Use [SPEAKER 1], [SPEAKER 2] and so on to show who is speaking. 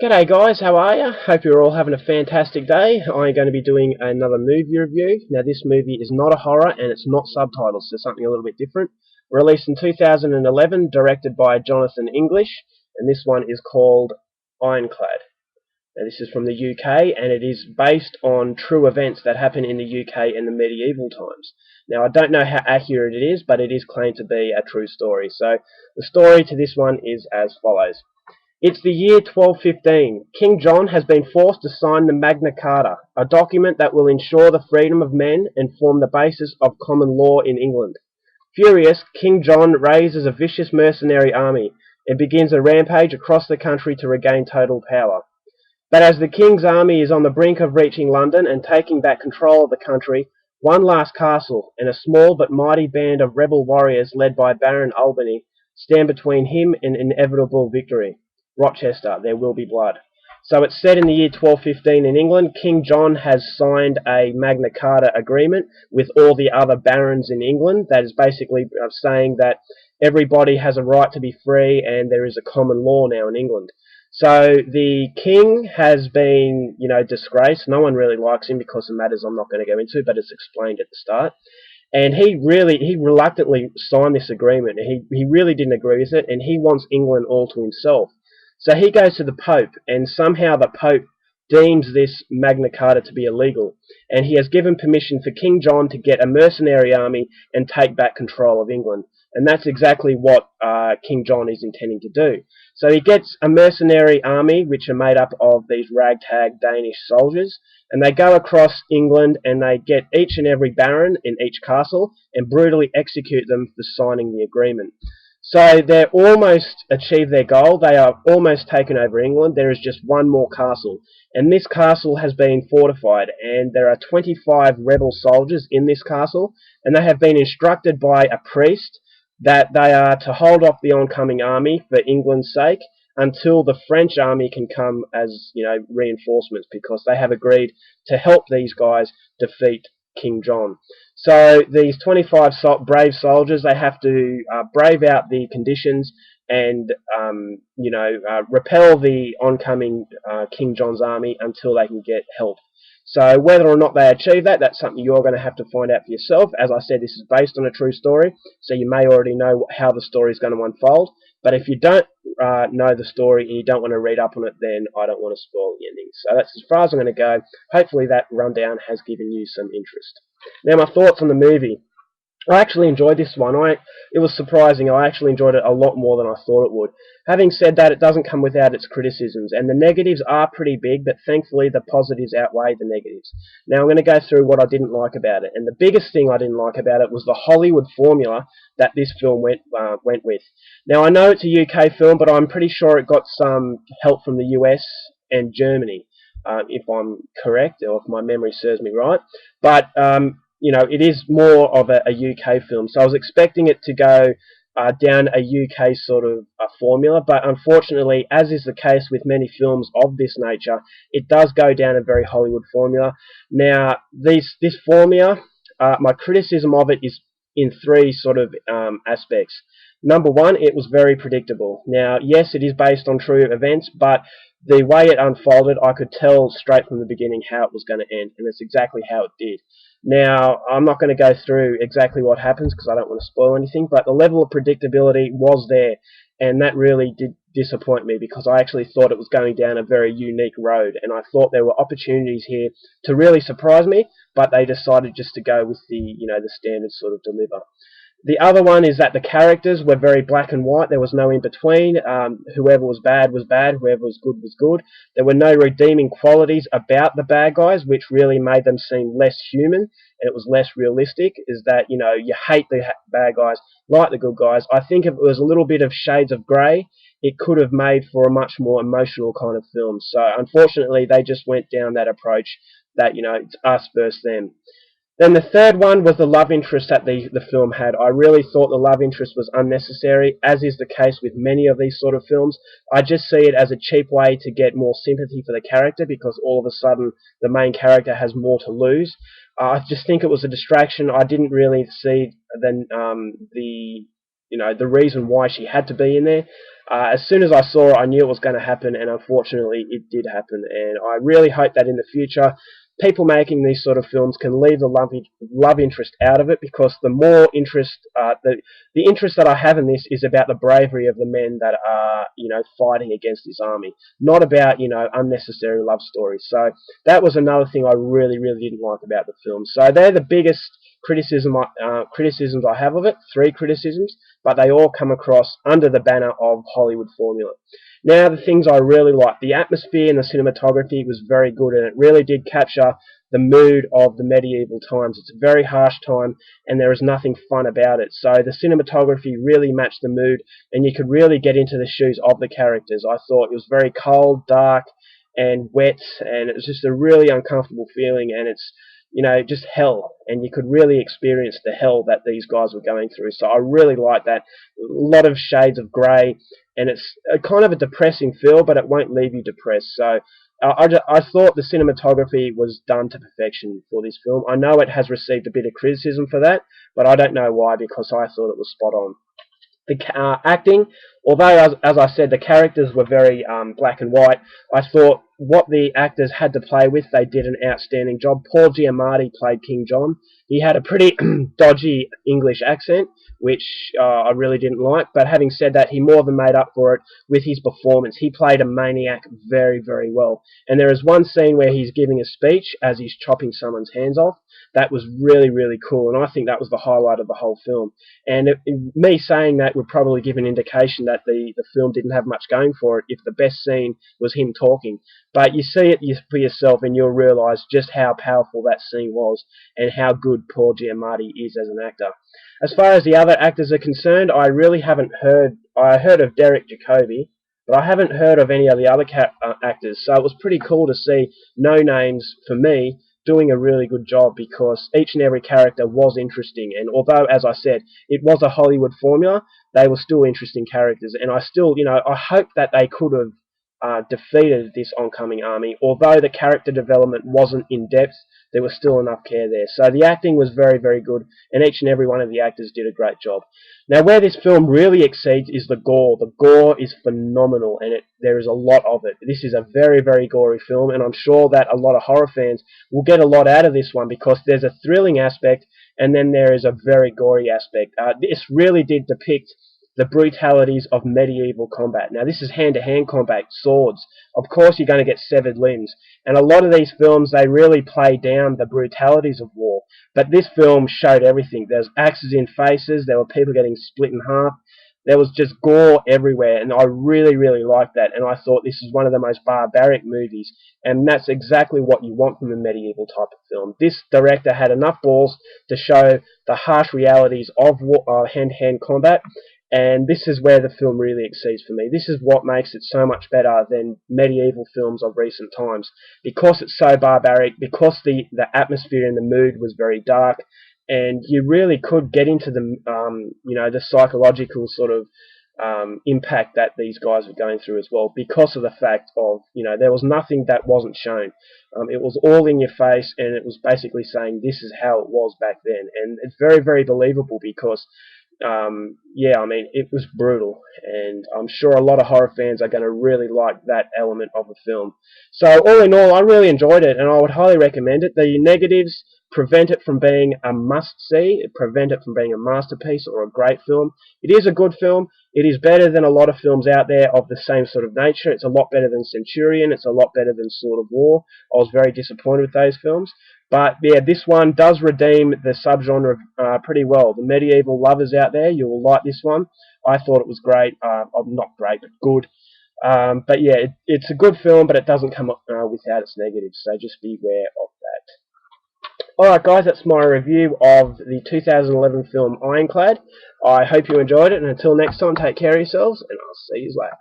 [SPEAKER 1] G'day guys, how are you? Hope you're all having a fantastic day. I'm going to be doing another movie review. Now this movie is not a horror and it's not subtitled, so something a little bit different. Released in 2011, directed by Jonathan English, and this one is called Ironclad. Now this is from the UK and it is based on true events that happened in the UK in the medieval times. Now I don't know how accurate it is, but it is claimed to be a true story. So the story to this one is as follows. It's the year 1215. King John has been forced to sign the Magna Carta, a document that will ensure the freedom of men and form the basis of common law in England. Furious, King John raises a vicious mercenary army and begins a rampage across the country to regain total power. But as the king's army is on the brink of reaching London and taking back control of the country, one last castle and a small but mighty band of rebel warriors led by Baron Albany stand between him and inevitable victory. Rochester, there will be blood. So it's set in the year 1215 in England. King John has signed a Magna Carta agreement with all the other barons in England that is basically saying that everybody has a right to be free and there is a common law now in England. So the king has been, disgraced. No one really likes him because of matters I'm not going to go into, but it's explained at the start. And he reluctantly signed this agreement. He really didn't agree with it, and he wants England all to himself. So he goes to the Pope, and somehow the Pope deems this Magna Carta to be illegal, and he has given permission for King John to get a mercenary army and take back control of England. And that's exactly what King John is intending to do. So he gets a mercenary army, which are made up of these ragtag Danish soldiers, and they go across England and they get each and every baron in each castle and brutally execute them for signing the agreement. So they're almost achieved their goal. They are almost taken over England. There is just one more castle. And this castle has been fortified. And there are 25 rebel soldiers in this castle. And they have been instructed by a priest that they are to hold off the oncoming army for England's sake until the French army can come as, reinforcements, because they have agreed to help these guys defeat King John. So these 25 brave soldiers, they have to brave out the conditions and, repel the oncoming King John's army until they can get help. So whether or not they achieve that, that's something you're going to have to find out for yourself. As I said, this is based on a true story, so you may already know how the story is going to unfold. But if you don't know the story and you don't want to read up on it, then I don't want to spoil the ending. So that's as far as I'm going to go. Hopefully that rundown has given you some interest. Now my thoughts on the movie. I actually enjoyed this one. It was surprising. I actually enjoyed it a lot more than I thought it would. Having said that, it doesn't come without its criticisms, and the negatives are pretty big, but thankfully the positives outweigh the negatives. Now I'm going to go through what I didn't like about it, and the biggest thing I didn't like about it was the Hollywood formula that this film went with. Now I know it's a UK film, but I'm pretty sure it got some help from the US and Germany, if I'm correct, or if my memory serves me right. But it is more of a UK film, so I was expecting it to go down a UK sort of formula, but unfortunately, as is the case with many films of this nature, it does go down a very Hollywood formula. Now, this formula, my criticism of it is in three sort of aspects. Number one, it was very predictable. Now, yes, it is based on true events, but the way it unfolded, I could tell straight from the beginning how it was going to end, and it's exactly how it did. Now, I'm not going to go through exactly what happens because I don't want to spoil anything, but the level of predictability was there, and that really did disappoint me because I actually thought it was going down a very unique road, and I thought there were opportunities here to really surprise me, but they decided just to go with the standard sort of deliver. The other one is that the characters were very black and white. There was no in between. Whoever was bad was bad. Whoever was good was good. There were no redeeming qualities about the bad guys, which really made them seem less human, and it was less realistic. Is that you hate the bad guys, like the good guys. I think if it was a little bit of shades of grey, it could have made for a much more emotional kind of film. So unfortunately, they just went down that approach that it's us versus them. Then the third one was the love interest that the film had. I really thought the love interest was unnecessary, as is the case with many of these sort of films. I just see it as a cheap way to get more sympathy for the character because all of a sudden the main character has more to lose. I just think it was a distraction. I didn't really see the the reason why she had to be in there. As soon as I saw it, I knew it was going to happen, and unfortunately, it did happen. And I really hope that in the future, people making these sort of films can leave the love interest out of it, because the more interest, the interest that I have in this is about the bravery of the men that are, fighting against this army, not about, unnecessary love stories. So that was another thing I really, really didn't like about the film. So they're the biggest criticisms I have of it, 3 criticisms, but they all come across under the banner of Hollywood formula. Now, the things I really liked, the atmosphere and the cinematography was very good, and it really did capture the mood of the medieval times. It's a very harsh time, and there is nothing fun about it. So the cinematography really matched the mood, and you could really get into the shoes of the characters. I thought it was very cold, dark, and wet, and it was just a really uncomfortable feeling, and it's just hell, and you could really experience the hell that these guys were going through. So I really like that. A lot of shades of grey, and it's a kind of a depressing feel, but it won't leave you depressed. So I thought the cinematography was done to perfection for this film. I know it has received a bit of criticism for that, but I don't know why, because I thought it was spot on. The acting, although as I said, the characters were very black and white, I thought what the actors had to play with, they did an outstanding job. Paul Giamatti played King John. He had a pretty dodgy English accent, which I really didn't like, but having said that, he more than made up for it with his performance. He played a maniac very, very well. And there is one scene where he's giving a speech as he's chopping someone's hands off. That was really, really cool, and I think that was the highlight of the whole film. And me saying that would probably give an indication that the film didn't have much going for it if the best scene was him talking. But you see it for yourself, and you'll realise just how powerful that scene was and how good Paul Giamatti is as an actor. As far as the other actors are concerned, I really haven't heard. I heard of Derek Jacobi, but I haven't heard of any of the other actors. So it was pretty cool to see no names for me doing a really good job, because each and every character was interesting, and although, as I said, it was a Hollywood formula, they were still interesting characters, and I still, I hope that they could have defeated this oncoming army. Although the character development wasn't in depth, there was still enough care there. So the acting was very, very good, and each and every one of the actors did a great job. Now, where this film really exceeds is the gore. The gore is phenomenal, and there is a lot of it. This is a very, very gory film, and I'm sure that a lot of horror fans will get a lot out of this one, because there's a thrilling aspect, and then there is a very gory aspect. This really did depict the brutalities of medieval combat. Now, this is hand-to-hand combat, swords. Of course, you're going to get severed limbs. And a lot of these films, they really play down the brutalities of war. But this film showed everything. There's axes in faces. There were people getting split in half. There was just gore everywhere, and I really, really liked that. And I thought this is one of the most barbaric movies, and that's exactly what you want from a medieval type of film. This director had enough balls to show the harsh realities of hand-to-hand combat, and this is where the film really exceeds for me. This is what makes it so much better than medieval films of recent times, because it's so barbaric, because the atmosphere and the mood was very dark, and you really could get into the the psychological sort of impact that these guys were going through as well, because of the fact of there was nothing that wasn't shown. It was all in your face, and it was basically saying this is how it was back then, and it's very, very believable, because yeah, I mean, it was brutal, and I'm sure a lot of horror fans are going to really like that element of the film. So all in all, I really enjoyed it, and I would highly recommend it. The negatives prevent it from being a must-see, prevent it from being a masterpiece or a great film. It is a good film. It is better than a lot of films out there of the same sort of nature. It's a lot better than Centurion. It's a lot better than Sword of War. I was very disappointed with those films. But yeah, this one does redeem the subgenre pretty well. The medieval lovers out there, you will like this one. I thought it was great. Not great, but good. But yeah, it's a good film, but it doesn't come up without its negatives, so just beware of that. Alright guys, that's my review of the 2011 film Ironclad. I hope you enjoyed it, and until next time, take care of yourselves, and I'll see you later.